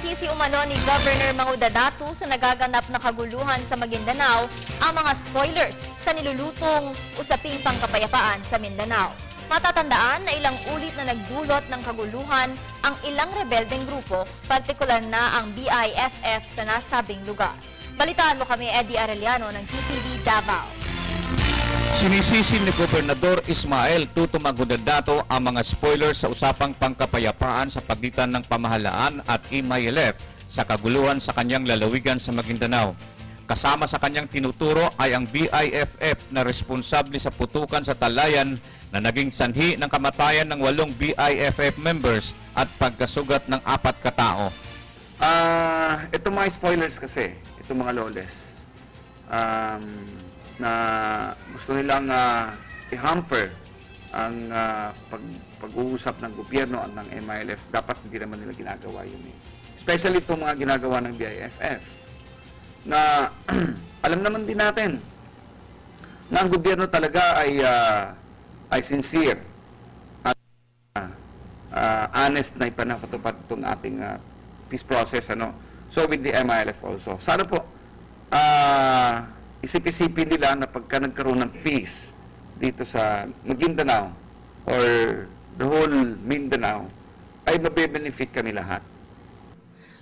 Sinisisi umano ni Governor Mangudadatu sa nagaganap na kaguluhan sa Maguindanao ang mga spoilers sa nilulutong usaping pangkapayapaan sa Mindanao. Matatandaan na ilang ulit na nagdulot ng kaguluhan ang ilang rebeldeng grupo, partikular na ang BIFF sa nasabing lugar. Balitaan mo kami, Eddie Arellano ng TTV Davao. Sinisisi ni Gobernador Ismael Tuto Mangudadatu ang mga spoilers sa usapang pangkapayapaan sa pagitan ng pamahalaan at MILF sa kaguluhan sa kanyang lalawigan sa Maguindanao. Kasama sa kanyang tinuturo ay ang BIFF na responsable sa putukan sa Talayan na naging sanhi ng kamatayan ng 8 BIFF members at pagkasugat ng 4 katao. Ito mga spoilers kasi, itong mga lawless, na gusto nilang i-hamper ang pag-uusap ng gobyerno at ng MILF. Dapat hindi naman nila ginagawa yun eh. Especially itong mga ginagawa ng BIFF na alam naman din natin na ang gobyerno talaga ay sincere at honest na ipanapatupad itong ating peace process. So with the MILF also. Sana po isip-isipin nila na pagka nagkaroon ng peace dito sa Maguindanao or the whole Mindanao, ay mabe-benefit kami lahat.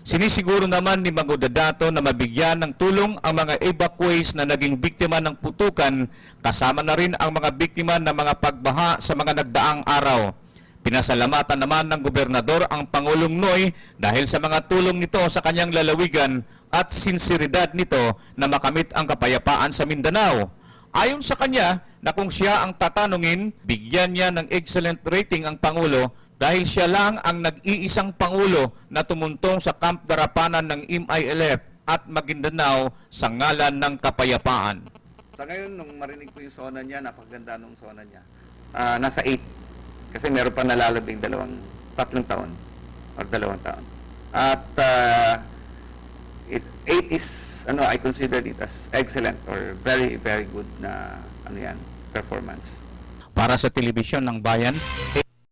Sinisiguro naman ni Mangudadatu na mabigyan ng tulong ang mga evacuees na naging biktima ng putukan, kasama na rin ang mga biktima ng mga pagbaha sa mga nagdaang araw. Pinasalamatan naman ng gobernador ang Pangulong Noy dahil sa mga tulong nito sa kanyang lalawigan at sinseridad nito na makamit ang kapayapaan sa Mindanao. Ayon sa kanya na kung siya ang tatanungin, bigyan niya ng excellent rating ang Pangulo dahil siya lang ang nag-iisang Pangulo na tumuntong sa Camp Darapanan ng MILF at Maguindanao sa ngalan ng kapayapaan. Sa ngayon, nung marinig ko yung sona niya, napakaganda nung sona niya. Nasa 8. Kasi meron pa nalalabing 3 taon or 2 taon. At 8 is, I consider it as excellent or very, very good na performance. Para sa Telebisyon ng Bayan,